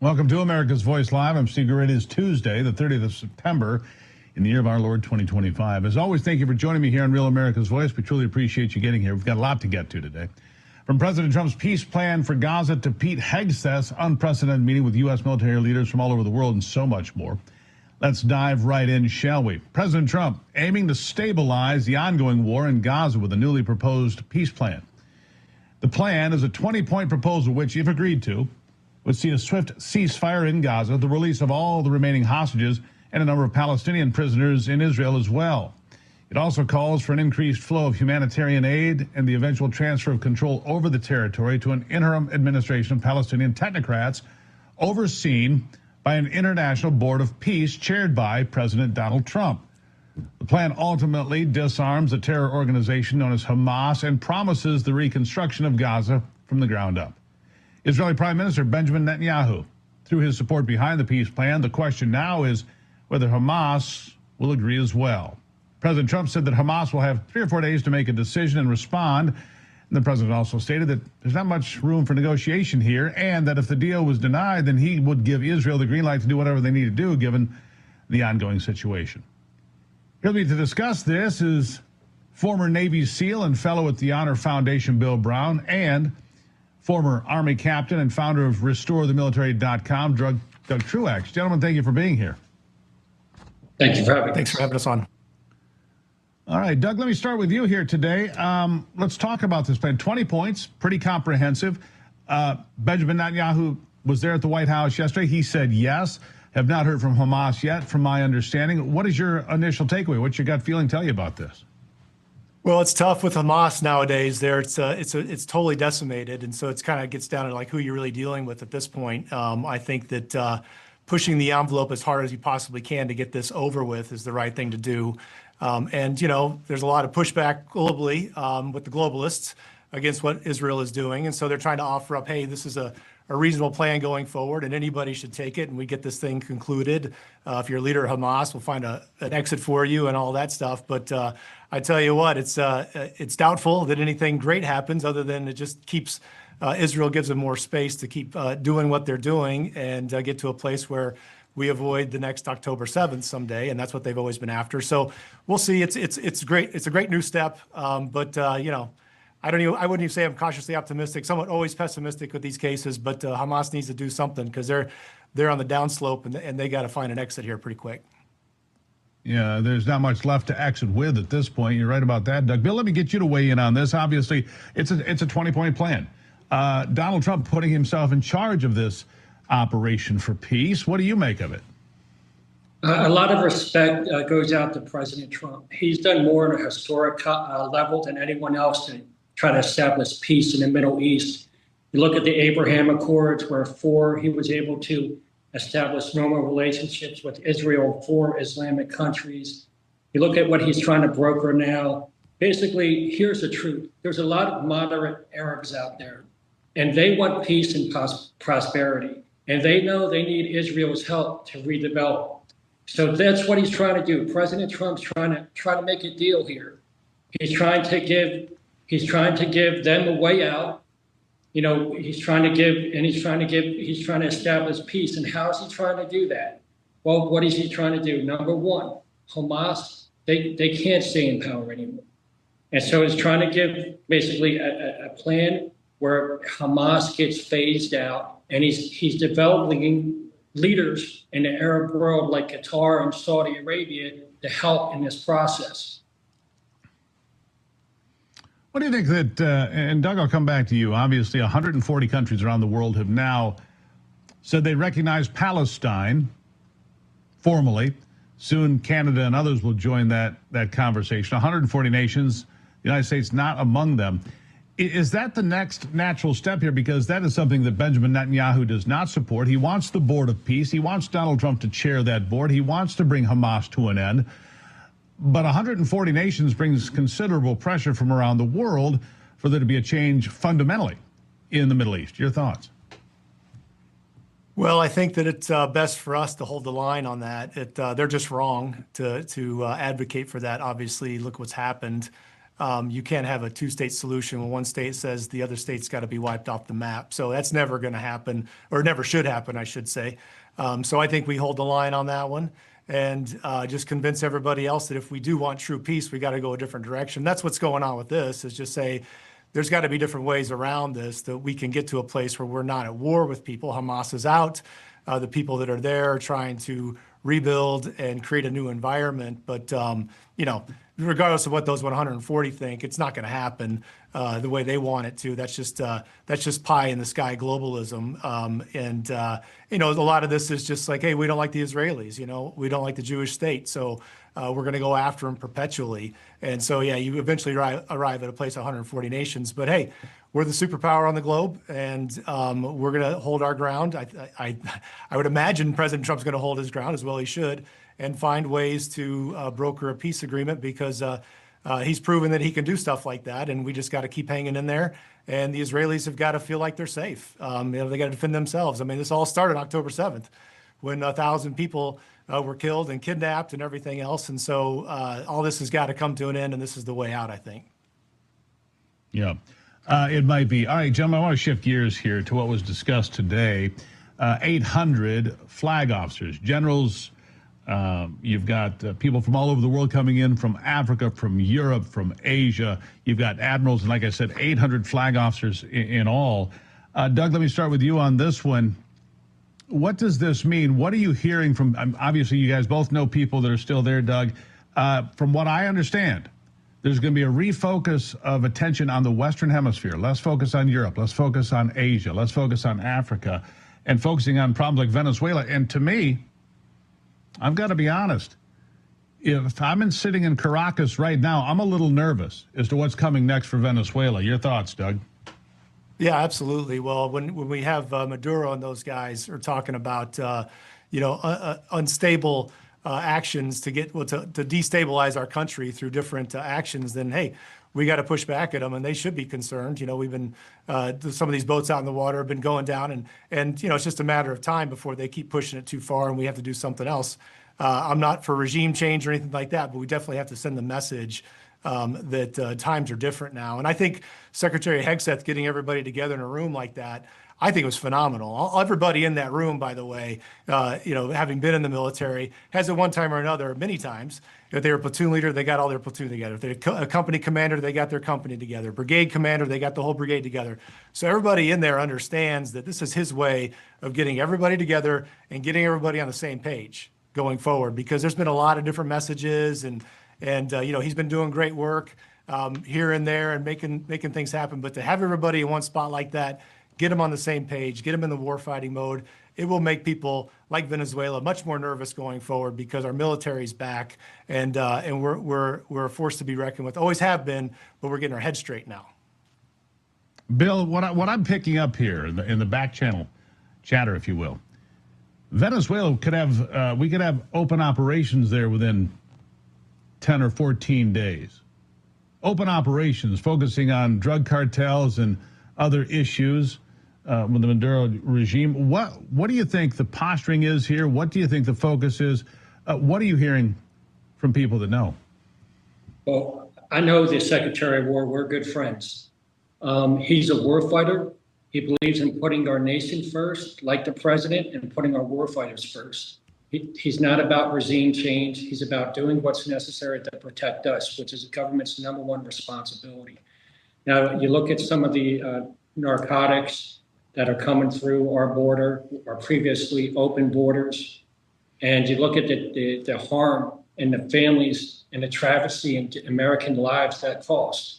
Welcome to America's Voice Live. I'm Steve Gruber. It is Tuesday, the 30th of September, in the year of our Lord 2025. As always, thank you for joining me here on Real America's Voice. We truly appreciate you getting here. We've got a lot to get to today. From President Trump's peace plan for Gaza to Pete Hegseth's unprecedented meeting with U.S. military leaders from all over the world and so much more. Let's dive right in, shall we? President Trump aiming to stabilize the ongoing war in Gaza with a newly proposed peace plan. The plan is a 20-point proposal which, if agreed to, would see a swift ceasefire in Gaza, the release of all the remaining hostages, and a number of Palestinian prisoners in Israel as well. It also calls for an increased flow of humanitarian aid and the eventual transfer of control over the territory to an interim administration of Palestinian technocrats overseen by an international board of peace chaired by President Donald Trump. The plan ultimately disarms the terror organization known as Hamas and promises the reconstruction of Gaza from the ground up. Israeli Prime Minister Benjamin Netanyahu threw his support behind the peace plan. The question now is whether Hamas will agree as well. President Trump said that Hamas will have 3 or 4 days to make a decision and respond. And the president also stated that there's not much room for negotiation here, and that if the deal was denied, then he would give Israel the green light to do whatever they need to do, given the ongoing situation. Here with me to discuss this is former Navy SEAL and fellow at the Honor Foundation, Bill Brown, and former Army captain and founder of RestoreTheMilitary.com, Doug Truax. Gentlemen, thank you for being here. Thank you for having us. Thanks for having us on. All right, Doug, let me start with you here today. Let's talk about this plan. 20 points, pretty comprehensive. Benjamin Netanyahu was there at the White House yesterday. He said yes. Have not heard from Hamas yet, from my understanding. What is your initial takeaway? What's your gut feeling tell you about this? Well, it's tough with Hamas nowadays. It's totally decimated, and so it's kind of gets down to like who you're really dealing with at this point. I think that pushing the envelope as hard as you possibly can to get this over with is the right thing to do. And you know, there's a lot of pushback globally with the globalists against what Israel is doing, and so they're trying to offer up, hey, this is a reasonable plan going forward, and anybody should take it, and we get this thing concluded. If you're a leader of Hamas, we'll find an exit for you and all that stuff. But I tell you what, it's doubtful that anything great happens, other than it just keeps Israel gives them more space to keep doing what they're doing and get to a place where we avoid the next October 7th someday, and that's what they've always been after. So we'll see. It's great. It's a great new step, but you know, I wouldn't even say I'm cautiously optimistic. Somewhat always pessimistic with these cases, but Hamas needs to do something because they're on the downslope and they got to find an exit here pretty quick. Yeah, there's not much left to exit with at this point. You're right about that, Doug. Bill, let me get you to weigh in on this. Obviously, it's a 20-point plan. Donald Trump putting himself in charge of this operation for peace. What do you make of it? A lot of respect goes out to President Trump. He's done more on a historic level than anyone else to try to establish peace in the Middle East. You look at the Abraham Accords, where he was able to establish normal relationships with Israel, 4 Islamic countries. You look at what he's trying to broker now. Basically, here's the truth. There's a lot of moderate Arabs out there, and they want peace and prosperity. And they know they need Israel's help to redevelop. So that's what he's trying to do. President Trump's trying to make a deal here. He's trying to give them a way out. You know, he's trying to establish peace. And how is he trying to do that? Well, what is he trying to do? Number one, Hamas, they can't stay in power anymore. And so he's trying to give basically a plan where Hamas gets phased out, and he's developing leaders in the Arab world like Qatar and Saudi Arabia to help in this process. What do you think that, and Doug, I'll come back to you. Obviously, 140 countries around the world have now said they recognize Palestine formally. Soon, Canada and others will join that conversation. 140 nations, the United States not among them. Is that the next natural step here? Because that is something that Benjamin Netanyahu does not support. He wants the board of peace. He wants Donald Trump to chair that board. He wants to bring Hamas to an end. But 140 nations brings considerable pressure from around the world for there to be a change fundamentally in the Middle East. Your thoughts? Well, I think that it's best for us to hold the line on that. They're just wrong to advocate for that. Obviously, look what's happened. you can't have a two-state solution when one state says the other state's got to be wiped off the map. So that's never going to happen, or never should happen, I should say. So I think we hold the line on that one and just convince everybody else that if we do want true peace, we got to go a different direction. That's what's going on with this, is just say there's got to be different ways around this, that we can get to a place where we're not at war with people. Hamas is out. The people that are there are trying to rebuild and create a new environment. But, regardless of what those 140 think, it's not going to happen the way they want it to. That's just pie in the sky globalism. A lot of this is just like, hey, we don't like the Israelis, we don't like the Jewish state. So we're going to go after them perpetually. And so, yeah, you eventually arrive at a place of 140 nations. But hey, we're the superpower on the globe, and we're going to hold our ground. I would imagine President Trump's going to hold his ground, as well he should, and find ways to broker a peace agreement, because he's proven that he can do stuff like that, and we just got to keep hanging in there. And the Israelis have got to feel like they're safe. They got to defend themselves. I mean, this all started October 7th, when 1,000 people were killed and kidnapped and everything else. And so all this has got to come to an end, and this is the way out, I think. Yeah. It might be. All right, gentlemen, I want to shift gears here to what was discussed today. 800 flag officers, generals. You've got people from all over the world coming in, from Africa, from Europe, from Asia. You've got admirals, and like I said, 800 flag officers in all. Doug, let me start with you on this one. What does this mean? What are you hearing from, obviously you guys both know people that are still there, Doug. From what I understand, there's going to be a refocus of attention on the Western Hemisphere. Let's focus on Europe. Let's focus on Asia. Let's focus on Africa, and focusing on problems like Venezuela. And to me, I've got to be honest, if I'm sitting in Caracas right now, I'm a little nervous as to what's coming next for Venezuela. Your thoughts, Doug? Yeah, absolutely. Well, when we have Maduro and those guys are talking about, unstable actions to destabilize our country through different actions, then hey, we got to push back at them, and they should be concerned. We've been some of these boats out in the water have been going down, and it's just a matter of time before they keep pushing it too far, and we have to do something else. I'm not for regime change or anything like that, but we definitely have to send the message that times are different now. And I think Secretary Hegseth getting everybody together in a room like that, I think it was phenomenal. Everybody in that room, by the way, having been in the military, has at one time or another, many times, if they were a platoon leader, they got all their platoon together. If they're a company commander, they got their company together. Brigade commander, they got the whole brigade together. So everybody in there understands that this is his way of getting everybody together and getting everybody on the same page going forward, because there's been a lot of different messages, and he's been doing great work here and there and making things happen. But to have everybody in one spot like that, get them on the same page, get them in the warfighting mode, it will make people like Venezuela much more nervous going forward, because our military's back, and we're a force to be reckoned with. Always have been, but we're getting our heads straight now. Bill, what I'm picking up here in the back channel chatter, if you will, Venezuela could have we could have open operations there within 10 or 14 days. Open operations focusing on drug cartels and other issues with the Maduro regime. What do you think the posturing is here? What do you think the focus is? What are you hearing from people that know? Well, I know the Secretary of War. We're good friends. He's a war fighter. He believes in putting our nation first, like the president, and putting our war fighters first. He's not about regime change. He's about doing what's necessary to protect us, which is the government's #1 responsibility. Now, you look at some of the narcotics that are coming through our border, our previously open borders, and you look at the harm and the families and the travesty in American lives that cost.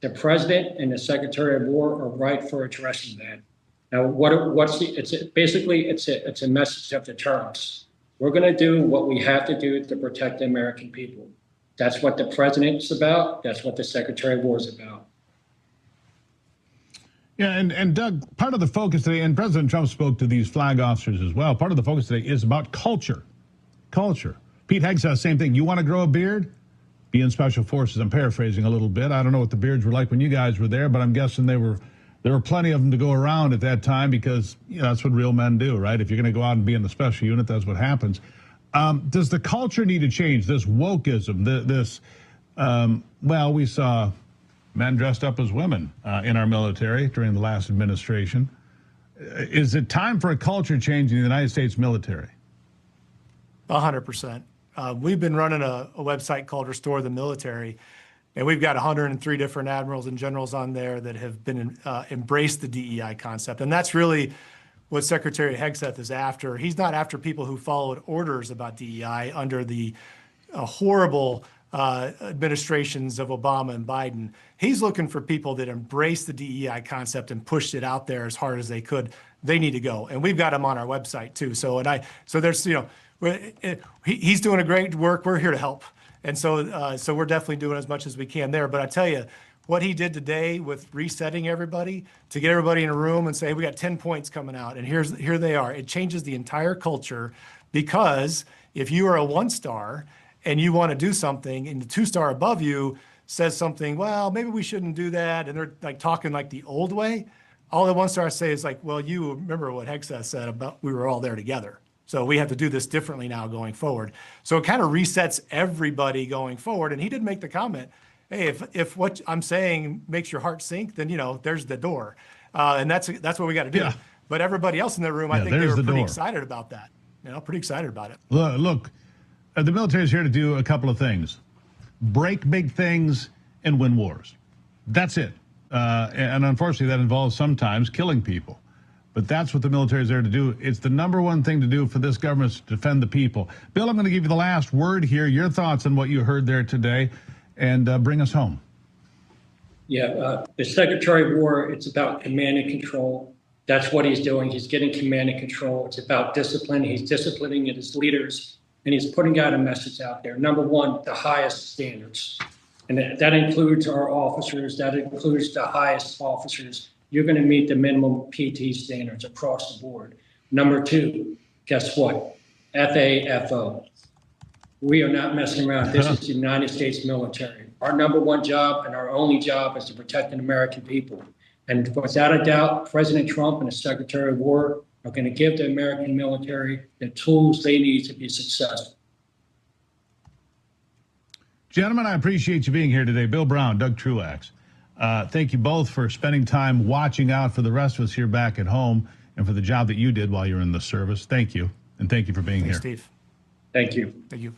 The president and the Secretary of War are right for addressing that. Now, it's a message of deterrence. We're going to do what we have to do to protect the American people. That's what the president's about. That's what the Secretary of War is about. Yeah, and Doug, part of the focus today, and President Trump spoke to these flag officers as well, part of the focus today is about culture. Culture. Pete Hegseth, same thing. You want to grow a beard? Be in Special Forces. I'm paraphrasing a little bit. I don't know what the beards were like when you guys were there, but I'm guessing there were plenty of them to go around at that time, because that's what real men do, right? If you're going to go out and be in the special unit, that's what happens. Does the culture need to change? This wokeism, this Well, we saw men dressed up as women in our military during the last administration. Is it time for a culture change in the United States military? 100%. We've been running a website called Restore the Military, and we've got 103 different admirals and generals on there that have been embraced the DEI concept. And that's really what Secretary Hegseth is after. He's not after people who followed orders about DEI under the horrible administrations of Obama and Biden. He's looking for people that embrace the DEI concept and pushed it out there as hard as they could. They need to go, and we've got them on our website too. So there's he's doing a great work. We're here to help, and so we're definitely doing as much as we can there. But I tell you, what he did today with resetting everybody to get everybody in a room and say we got 10 points coming out, and here they are. It changes the entire culture, because if you are a 1-star and you want to do something and the 2-star above you says something, well, maybe we shouldn't do that, and they're like talking like the old way, all the 1-star say is like, well, you remember what Hegseth said about we were all there together. So we have to do this differently now going forward. So it kind of resets everybody going forward. And he did make the comment, hey, if what I'm saying makes your heart sink, then, there's the door. And that's what we got to do. Yeah. But everybody else in the room, I think they were pretty excited about that. Pretty excited about it. Look, the military is here to do a couple of things: break big things and win wars. That's it. And unfortunately, that involves sometimes killing people. But that's what the military is there to do. It's the number one thing to do for this government, is to defend the people. Bill, I'm going to give you the last word here. Your thoughts on what you heard there today, and bring us home. Yeah, the Secretary of War, it's about command and control. That's what he's doing. He's getting command and control. It's about discipline. He's disciplining his leaders, and he's putting out a message out there. Number one, the highest standards. And that includes our officers. That includes the highest officers. You're going to meet the minimum PT standards across the board. Number two, guess what? FAFO. We are not messing around. This is the United States military. Our number one job and our only job is to protect the American people. And without a doubt, President Trump and the Secretary of War are going to give the American military the tools they need to be successful. Gentlemen, I appreciate you being here today. Bill Brown, Doug Truax. Thank you both for spending time watching out for the rest of us here back at home, and for the job that you did while you were in the service. Thank you, and thank you for being here. Steve. Thank you. Thank you.